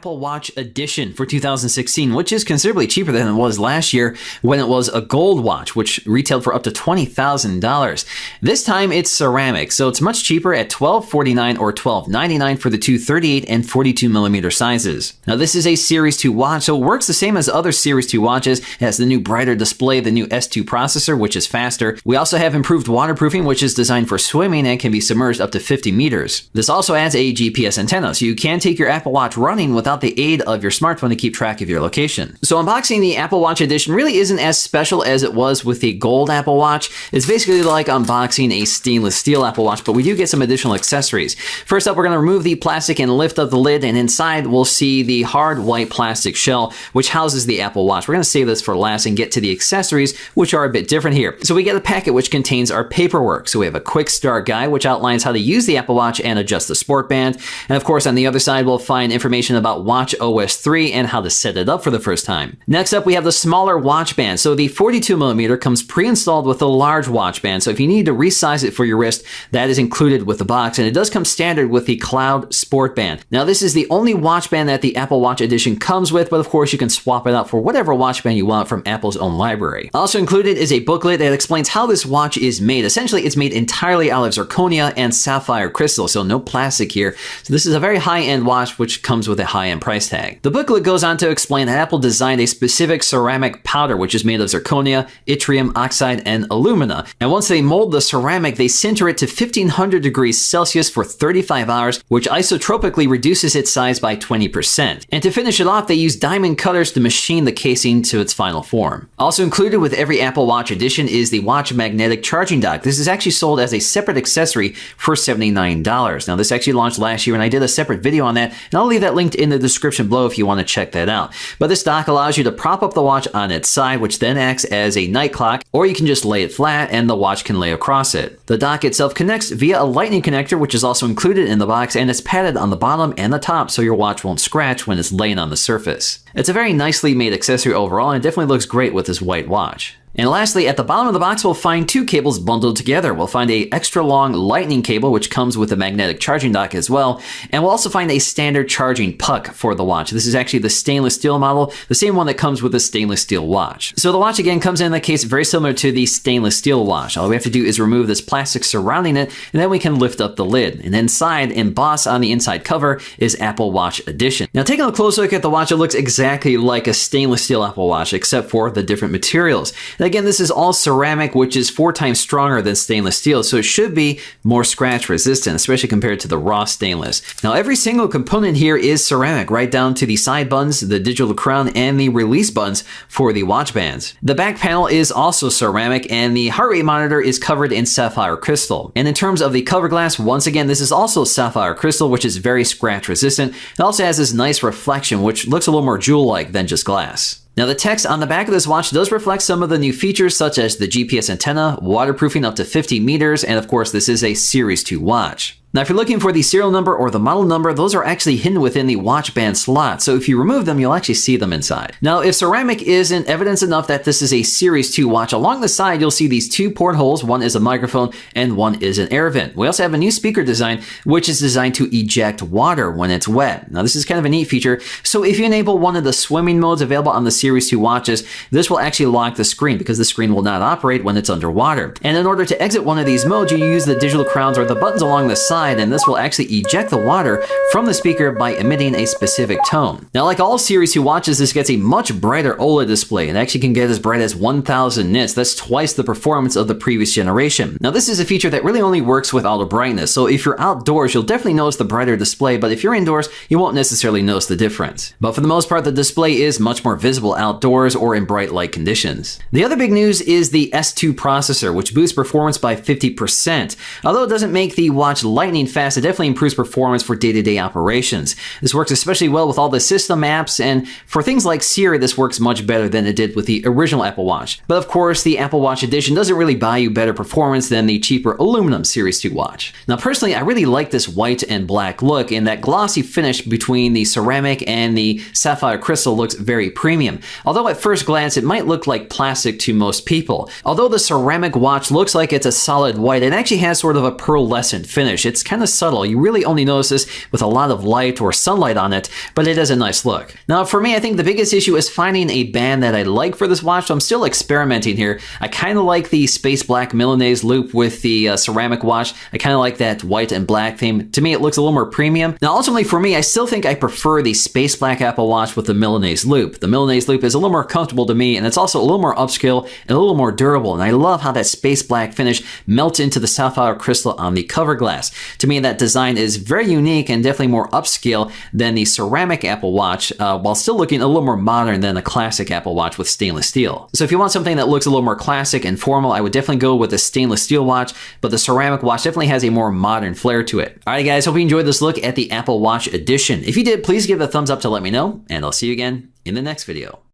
Apple Watch Edition for 2016, which is considerably cheaper than it was last year when it was a gold watch, which retailed for up to $20,000. This time it's ceramic, so it's much cheaper at $1249 or $1299 for the two 38 and 42 millimeter sizes. Now this is a Series 2 watch, so it works the same as other Series 2 watches. It has the new brighter display, the new S2 processor, which is faster. We also have improved waterproofing, which is designed for swimming and can be submerged up to 50 meters. This also adds a GPS antenna, so you can take your Apple Watch running without the aid of your smartphone to keep track of your location. So unboxing the Apple Watch Edition really isn't as special as it was with the gold Apple Watch. It's basically like unboxing a stainless steel Apple Watch, but we do get some additional accessories. First up, we're going to remove the plastic and lift up the lid, and inside we'll see the hard white plastic shell, which houses the Apple Watch. We're going to save this for last and get to the accessories, which are a bit different here. So we get a packet which contains our paperwork. So we have a quick start guide, which outlines how to use the Apple Watch and adjust the sport band. And of course, on the other side, we'll find information about Watch OS 3 and how to set it up for the first time. Next up, we have the smaller watch band. So the 42 millimeter comes pre-installed with a large watch band. So if you need to resize it for your wrist, that is included with the box. And it does come standard with the Cloud Sport Band. Now, this is the only watch band that the Apple Watch Edition comes with, but of course, you can swap it out for whatever watch band you want from Apple's own library. Also included is a booklet that explains how this watch is made. Essentially, it's made entirely out of zirconia and sapphire crystal, so no plastic here. So this is a very high-end watch, which comes with a high-end price tag. The booklet goes on to explain that Apple designed a specific ceramic powder, which is made of zirconia, yttrium oxide, and alumina. And once they mold the ceramic, they sinter it to 1500 degrees Celsius for 35 hours, which isotropically reduces its size by 20%. And to finish it off, they use diamond cutters to machine the casing to its final form. Also included with every Apple Watch Edition is the watch magnetic charging dock. This is actually sold as a separate accessory for $79. Now, this actually launched last year, and I did a separate video on that, and I'll leave that linked in the description below if you want to check that out. But this dock allows you to prop up the watch on its side, which then acts as a night clock, or you can just lay it flat and the watch can lay across it. The dock itself connects via a lightning connector, which is also included in the box, and it's padded on the bottom and the top so your watch won't scratch when it's laying on the surface. It's a very nicely made accessory overall, and it definitely looks great with this white watch. And lastly, at the bottom of the box, we'll find two cables bundled together. We'll find a extra long lightning cable, which comes with a magnetic charging dock as well. And we'll also find a standard charging puck for the watch. This is actually the stainless steel model, the same one that comes with a stainless steel watch. So the watch again comes in the case very similar to the stainless steel watch. All we have to do is remove this plastic surrounding it, and then we can lift up the lid. And inside, embossed on the inside cover, is Apple Watch Edition. Now taking a close look at the watch, it looks exactly like a stainless steel Apple Watch, except for the different materials. And again, this is all ceramic, which is 4 times stronger than stainless steel, so it should be more scratch resistant, especially compared to the raw stainless. Now, every single component here is ceramic, right down to the side buttons, the digital crown, and the release buttons for the watch bands. The back panel is also ceramic, and the heart rate monitor is covered in sapphire crystal. And in terms of the cover glass, once again, this is also sapphire crystal, which is very scratch resistant. It also has this nice reflection, which looks a little more jewel-like than just glass. Now, the text on the back of this watch does reflect some of the new features, such as the GPS antenna, waterproofing up to 50 meters, and of course, this is a Series 2 watch. Now, if you're looking for the serial number or the model number, those are actually hidden within the watch band slot. So if you remove them, you'll actually see them inside. Now, if ceramic isn't evidence enough that this is a Series 2 watch, along the side, you'll see these 2 portholes. One is a microphone and one is an air vent. We also have a new speaker design, which is designed to eject water when it's wet. Now, this is kind of a neat feature. So if you enable one of the swimming modes available on the Series 2 watches, this will actually lock the screen because the screen will not operate when it's underwater. And in order to exit one of these modes, you use the digital crowns or the buttons along the side, and this will actually eject the water from the speaker by emitting a specific tone. Now, like all Series 2 watches, this gets a much brighter OLED display. It actually can get as bright as 1000 nits. That's twice the performance of the previous generation. Now, this is a feature that really only works with auto brightness. So if you're outdoors, you'll definitely notice the brighter display, but if you're indoors, you won't necessarily notice the difference. But for the most part, the display is much more visible outdoors or in bright light conditions. The other big news is the S2 processor, which boosts performance by 50%. Although it doesn't make the watch lightning fast, it definitely improves performance for day-to-day operations. This works especially well with all the system apps, and for things like Siri, this works much better than it did with the original Apple Watch. But of course, the Apple Watch Edition doesn't really buy you better performance than the cheaper aluminum Series 2 watch. Now, personally, I really like this white and black look, and that glossy finish between the ceramic and the sapphire crystal looks very premium. Although at first glance, it might look like plastic to most people. Although the ceramic watch looks like it's a solid white, it actually has sort of a pearlescent finish. It's kind of subtle. You really only notice this with a lot of light or sunlight on it, but it has a nice look. Now, for me, I think the biggest issue is finding a band that I like for this watch, so I'm still experimenting here. I kind of like the space black Milanese loop with the ceramic watch. I kind of like that white and black theme. To me, it looks a little more premium. Now, ultimately, for me, I still think I prefer the space black Apple Watch with the Milanese loop. The Milanese loop is a little more comfortable to me, and it's also a little more upscale and a little more durable, and I love how that space black finish melts into the sapphire crystal on the cover glass. To me, that design is very unique and definitely more upscale than the ceramic Apple Watch, while still looking a little more modern than a classic Apple Watch with stainless steel. So if you want something that looks a little more classic and formal, I would definitely go with the stainless steel watch, but the ceramic watch definitely has a more modern flair to it. Alright guys, hope you enjoyed this look at the Apple Watch Edition. If you did, please give it a thumbs up to let me know, and I'll see you again in the next video.